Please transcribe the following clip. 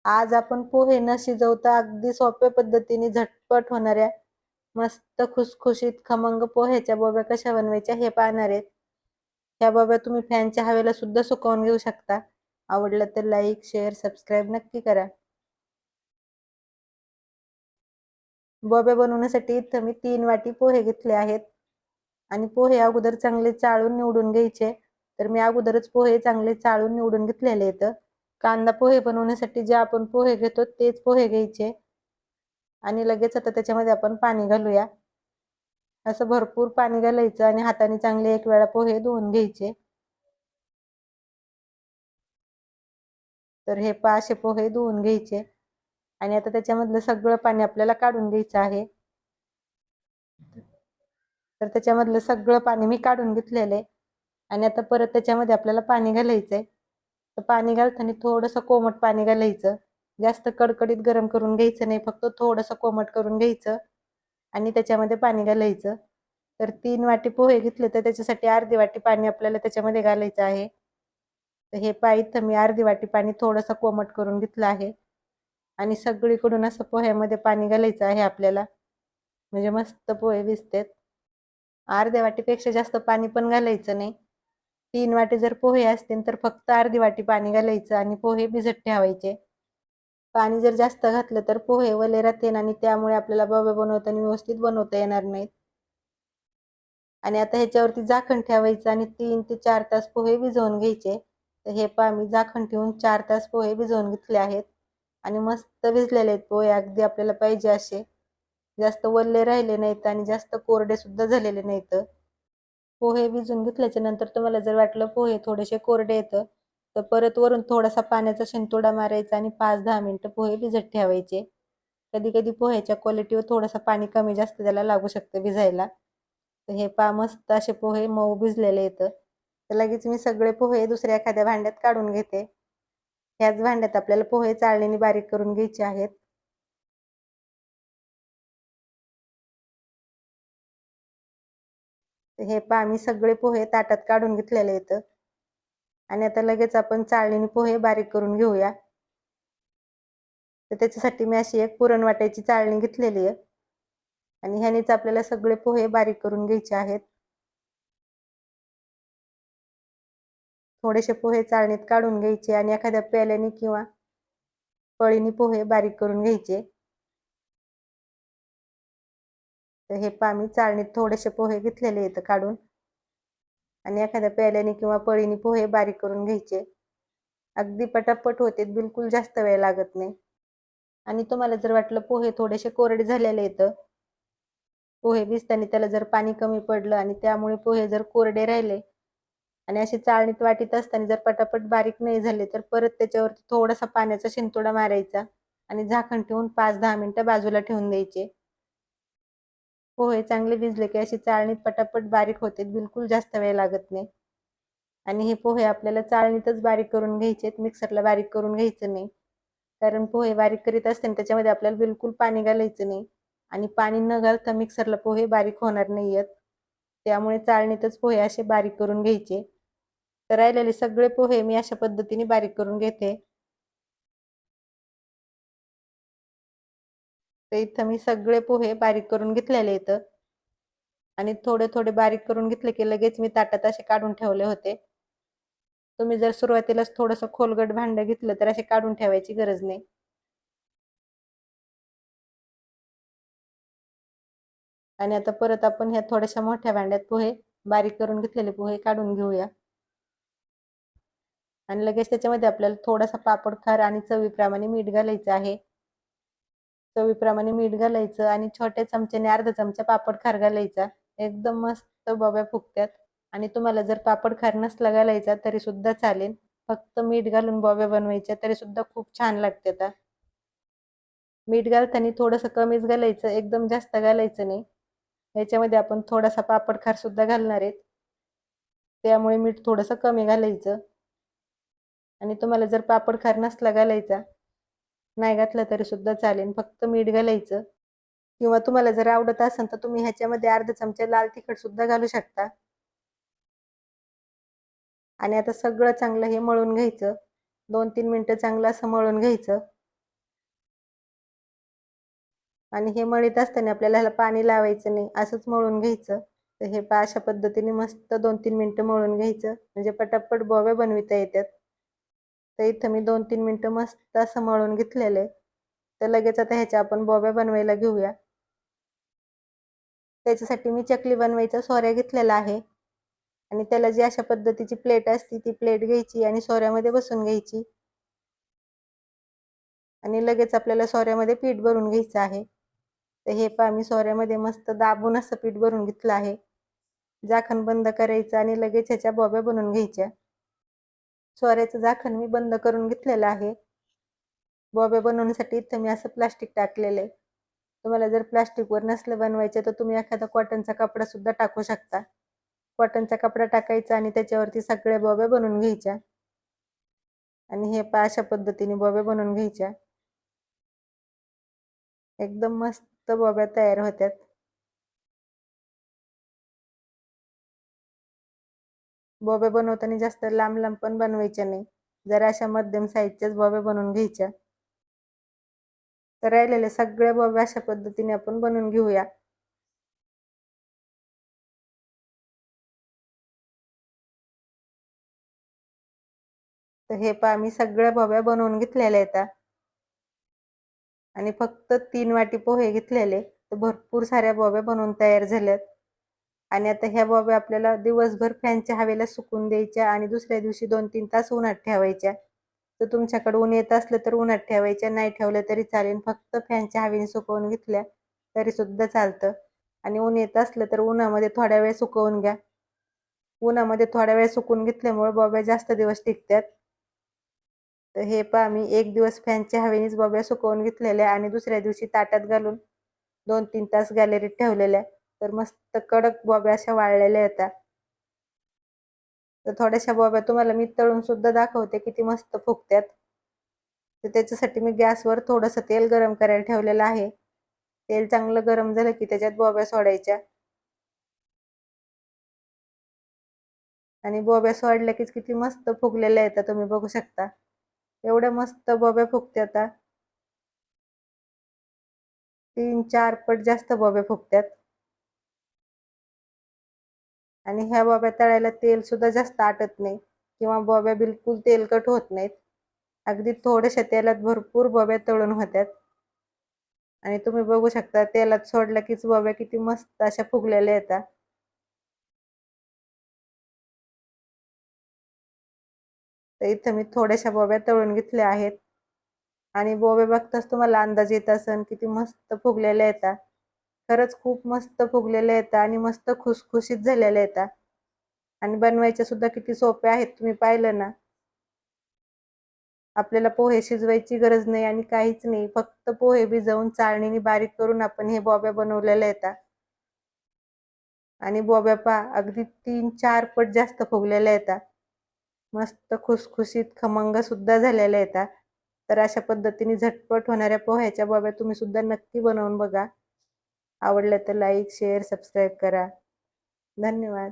आज आपण पोहे न शिजवता अगदी सोप्या पद्धतीने झटपट होणाऱ्या मस्त खुसखुशीत खमंग पोह्याच्या बोब्या कशा बनवायच्या हे पाहणार आहेत. ह्या बोब्या तुम्ही फॅनच्या हवेला सुद्धा सुकवून घेऊ शकता. आवडलं तर लाईक, शेअर, सबस्क्राईब नक्की करा. बोब्या बनवण्यासाठी इथं मी 3 वाटी पोहे घेतले आहेत आणि पोहे अगोदर चांगले चाळून निवडून घ्यायचे. तर मी अगोदरच पोहे चांगले चाळून निवडून घेतलेले आहेत. कांदा पोहे बनवण्यासाठी जे आपण पोहे घेतो तेच पोहे घ्यायचे आणि लगेच आता त्याच्यामध्ये आपण पाणी घालूया. असं भरपूर पाणी घालायचं आणि हाताने चांगले एक वेळा पोहे धुवून घ्यायचे. तर हे असे पोहे धुवून घ्यायचे आणि आता त्याच्यामधलं सगळं पाणी आपल्याला काढून घ्यायचं आहे. तर त्याच्यामधलं सगळं पाणी मी काढून घेतलेलं आणि आता परत त्याच्यामध्ये आपल्याला पाणी घालायचंय. तर पाणी घालताना थोडंसं कोमट पाणी घालायचं. जास्त कडकडीत गरम करून घ्यायचं नाही, फक्त थोडंसं कोमट करून घ्यायचं आणि त्याच्यामध्ये पाणी घालायचं. तर 3 वाटी पोहे घेतले तर त्याच्यासाठी अर्धी वाटी पाणी आपल्याला त्याच्यामध्ये घालायचं आहे. तर हे इथं मी अर्धी वाटी पाणी थोडंसं कोमट करून घेतलं आहे आणि सगळीकडून असं पोह्यामध्ये पाणी घालायचं आहे आपल्याला, म्हणजे मस्त पोहे भिजतात. अर्ध्या वाटीपेक्षा जास्त पाणी पण घालायचं नाही. 3 वाटी जर पोहे असतील तर फक्त अर्धी वाटी पाणी घालायचं आणि पोहे भिजत ठेवायचे. पाणी जर जास्त घातलं तर पोहे वले राहतील आणि त्यामुळे आपल्याला बोब्या बनवताना व्यवस्थित बनवता येणार नाहीत. आणि आता ह्याच्यावरती झाकण ठेवायचं आणि 3 ते 4 तास पोहे भिजवून घ्यायचे. तर हे मी झाकण ठेवून 4 तास पोहे भिजवून घेतले आहेत आणि मस्त भिजलेले आहेत पोहे, अगदी आपल्याला पाहिजे असे. जास्त वल्ले राहिले नाहीत आणि जास्त कोरडे सुद्धा झालेले नाहीत. पोहे भिजून घेतल्याच्या नंतर तुम्हाला जर वाटलं पोहे थोडेसे कोरडे येतं तर परत वरून थोडासा पाण्याचा शिंतोडा मारायचा आणि 5-10 मिनिटं पोहे भिजत ठेवायचे. कधी कधी पोह्याच्या क्वालिटीवर थोडंसं पाणी कमी जास्त त्याला लागू शकतं भिजायला. तर हे मस्त असे पोहे मऊ भिजलेले येतं. तर लगेच मी सगळे पोहे दुसऱ्या एखाद्या भांड्यात काढून घेते. ह्याच भांड्यात आपल्याला पोहे चाळणीने बारीक करून घ्यायचे आहेत. हे मी सगळे पोहे ताटात काढून घेतलेले आहेत आणि आता लगेच आपण चाळणीने पोहे बारीक करून घेऊया. तर त्याच्यासाठी मी अशी एक पुरण वाटायची चाळणी घेतलेली आहे आणि ह्यानेच आपल्याला सगळे पोहे बारीक करून घ्यायचे आहेत. थोडेसे पोहे चाळणीत काढून घ्यायचे आणि एखाद्या प्याल्याने किंवा पळीने पोहे बारीक करून घ्यायचे. तर हे मी चाळणीत थोडेसे पोहे घेतलेले आहेत काढून आणि एखाद्या प्याल्याने किंवा पळीने पोहे बारीक करून घ्यायचे. अगदी पटापट होते, बिलकुल जास्त वेळ लागत नाही. आणि तुम्हाला जर वाटलं पोहे थोडेसे कोरडे झालेले आहेत, पोहे भिजताना त्याला जर पाणी कमी पडलं आणि त्यामुळे पोहे जर कोरडे राहिले आणि असे चाळणीत वाटीत असताना जर पटापट बारीक नाही झाले तर परत त्याच्यावरती थोडासा पाण्याचा शिंतोडा मारायचा आणि झाकण ठेवून 5-10 मिनिटं बाजूला ठेवून द्यायचे. पोहे चांगले भिजले की अशी चाळणीत पटापट बारीक होते, बिलकुल जास्त वेळ लागत नाही. आणि हे पोहे आपल्याला चाळणीतच बारीक करून घ्यायचे, मिक्सरला बारीक करून घ्यायचं नाही. कारण पोहे बारीक करीत असताना त्याच्यामध्ये आपल्याला बिलकुल पाणी घालायचं नाही आणि पाणी न घालता मिक्सरला पोहे बारीक होणार नाहीयेत. त्यामुळे चाळणीतच पोहे असे बारीक करून घ्यायचे. तर राहिलेले सगळे पोहे मी अशा पद्धतीने बारीक करून घेते. तर इथं मी सगळे पोहे बारीक करून घेतलेले आहेत आणि थोडे थोडे बारीक करून घेतले की लगेच मी ताटात असे काढून ठेवले होते. तुम्ही जर सुरुवातीलाच थोडंसं खोलगट भांडं घेतलं तर असे काढून ठेवायची गरज नाही. आणि आता परत आपण ह्या थोड्याशा मोठ्या भांड्यात पोहे बारीक करून घेतलेले पोहे काढून घेऊया आणि लगेच त्याच्यामध्ये आपल्याला थोडासा पापड खार आणि चवीप्रमाणे मीठ घालायचं आहे. चवीप्रमाणे मीठ घालायचं आणि छोट्या चमच्याने अर्धा चमचा पापड खार घालायचा. एकदम मस्त बोब्या फुगतात. आणि तुम्हाला जर पापड खार नसला घालायचा तरी सुद्धा चालेल, फक्त मीठ घालून बोब्या बनवायच्या तरी सुद्धा खूप छान लागतात. मीठ घालताना थोडंसं कमीच घालायचं, एकदम जास्त घालायचं नाही. याच्यामध्ये आपण थोडासा पापड खार सुद्धा घालणार आहेत, त्यामुळे मीठ थोडंसं कमी घालायचं. आणि तुम्हाला जर पापड खार नसला घालायचा, नाही घातला तरी सुद्धा चालेल, फक्त मीठ घालायचं. किंवा तुम्हाला जर आवडत असेल तर तुम्ही ह्याच्यामध्ये अर्धा चमचा लाल तिखट सुद्धा घालू शकता. आणि आता सगळं चांगलं हे मळून घ्यायचं. 2-3 मिनिटं चांगलं असं मळून घ्यायचं. आणि हे मळीत असताना आपल्याला ह्याला पाणी लावायचं नाही, असंच मळून घ्यायचं. तर हे पहा अशा पद्धतीने मस्त 2-3 मिनिटं मळून घ्यायचं, म्हणजे पटापट बोब्या बनविता येतात. तर इथं मी 2-3 मिनिटं मस्त असं मळून घेतलेलं आहे. तर लगेच आता ह्याच्या आपण बोब्या बनवायला घेऊया. त्याच्यासाठी मी चकली बनवायचा सोऱ्या घेतलेला आहे आणि त्याला जी अशा पद्धतीची प्लेट असते ती प्लेट घ्यायची आणि सोऱ्यामध्ये बसून घ्यायची आणि लगेच आपल्याला सोऱ्यामध्ये पीठ भरून घ्यायचं आहे. तर हे पहा मी सोऱ्यामध्ये मस्त दाबून असं पीठ भरून घेतलं आहे. झाकण बंद करायचं आणि लगेच ह्याच्या बोब्या बनवून घ्यायच्या. सोऱ्याचं झाकण मी बंद करून घेतलेलं आहे. बोब्या बनवण्यासाठी इथं मी असं प्लास्टिक टाकलेलं आहे. तुम्हाला जर प्लास्टिकवर नसलं बनवायचं तर तुम्ही एखादा कॉटनचा कपडा सुद्धा टाकू शकता. कॉटनचा कपडा टाकायचा आणि त्याच्यावरती सगळ्या बोब्या बनवून घ्यायच्या आणि हे पहा अशा पद्धतीने बोब्या बनवून घ्यायच्या. एकदम मस्त बोब्या तयार होत्यात. बोब्या बनवताना जास्त लांब लांब पण बनवायच्या नाही, जरा अशा मध्यम साईजच्याच बोब्या बनवून घ्यायच्या. तर राहिलेल्या सगळ्या बोब्या अशा पद्धतीने आपण बनवून घेऊया. तर हे पहा मी सगळ्या बोब्या बनवून घेतलेल्या आहेत आणि फक्त 3 वाटी पोहे घेतलेले. तर भरपूर साऱ्या बोब्या बनवून तयार झाल्यात आणि आता ह्या बोब्या आपल्याला दिवसभर फॅनच्या हवेला सुकून द्यायच्या आणि दुसऱ्या दिवशी 2-3 तास उन्हात ठेवायच्या. तर तुमच्याकडे ऊन येत असलं तर उन्हात ठेवायच्या, नाही ठेवलं तरी चालेल. फक्त फॅनच्या हवेने सुकवून घेतल्या तरी सुद्धा चालतं आणि ऊन येत असलं तर उन्हामध्ये थोड्या वेळ सुकवून घ्या. उन्हामध्ये थोड्या वेळ सुकवून घेतल्यामुळे बोब्या जास्त दिवस टिकतात. तर हे पहा मी 1 दिवस फॅनच्या हवेनेच बोब्या सुकवून घेतलेल्या आणि दुसऱ्या दिवशी ताटात घालून 2-3 तास गॅलरीत ठेवलेल्या. तर मस्त कडक बोब्या अशा वाळलेल्या येतात. तर थोड्याशा बोब्या तुम्हाला मी तळून सुद्धा दाखवते किती मस्त फुगत्यात. तर त्याच्यासाठी मी गॅसवर थोडंसं तेल गरम करायला ठेवलेलं आहे. तेल चांगलं गरम झालं की त्याच्यात बोब्या सोडायच्या आणि बोब्या सोडल्या की किती मस्त फुगलेल्या येतात तुम्ही बघू शकता. एवढ्या मस्त बोब्या फुगत्यात. 3-4 पट जास्त बोब्या फुगत्यात आणि ह्या बोब्या तळायला तेल सुद्धा जास्त आटत नाही किंवा बोब्या बिलकुल तेलकट होत नाहीत. अगदी थोड्याशा तेलात भरपूर बोब्या तळून होत्यात आणि तुम्ही बघू शकता तेलात सोडल्या कीच बोब्या किती मस्त अशा फुगलेल्या येतात. तर इथं मी थोड्याशा बोब्या तळून घेतल्या आहेत आणि बोब्या बघताच तुम्हाला अंदाज येत असेल किती मस्त फुगलेल्या येतात. खरंच खूप मस्त फुगलेल्या येतात आणि मस्त खुसखुशीत झालेल्या येतात आणि बनवायच्या सुद्धा किती सोप्या आहेत तुम्ही पाहिलं ना. आपल्याला पोहे शिजवायची गरज नाही आणि काहीच नाही. फक्त पोहे भिजवून चाळणीने बारीक करून आपण हे बोब्या बनवलेल्या येतात आणि बोब्या पहा अगदी 3-4 पट जास्त फुगलेल्या येतात. मस्त खुसखुशीत खमंग सुद्धा झालेल्या येतात. तर अशा पद्धतीने झटपट होणाऱ्या पोह्याच्या बोब्या तुम्ही सुद्धा नक्की बनवून बघा. आवडलं तर लाईक, शेअर, सबस्क्राईब करा. धन्यवाद.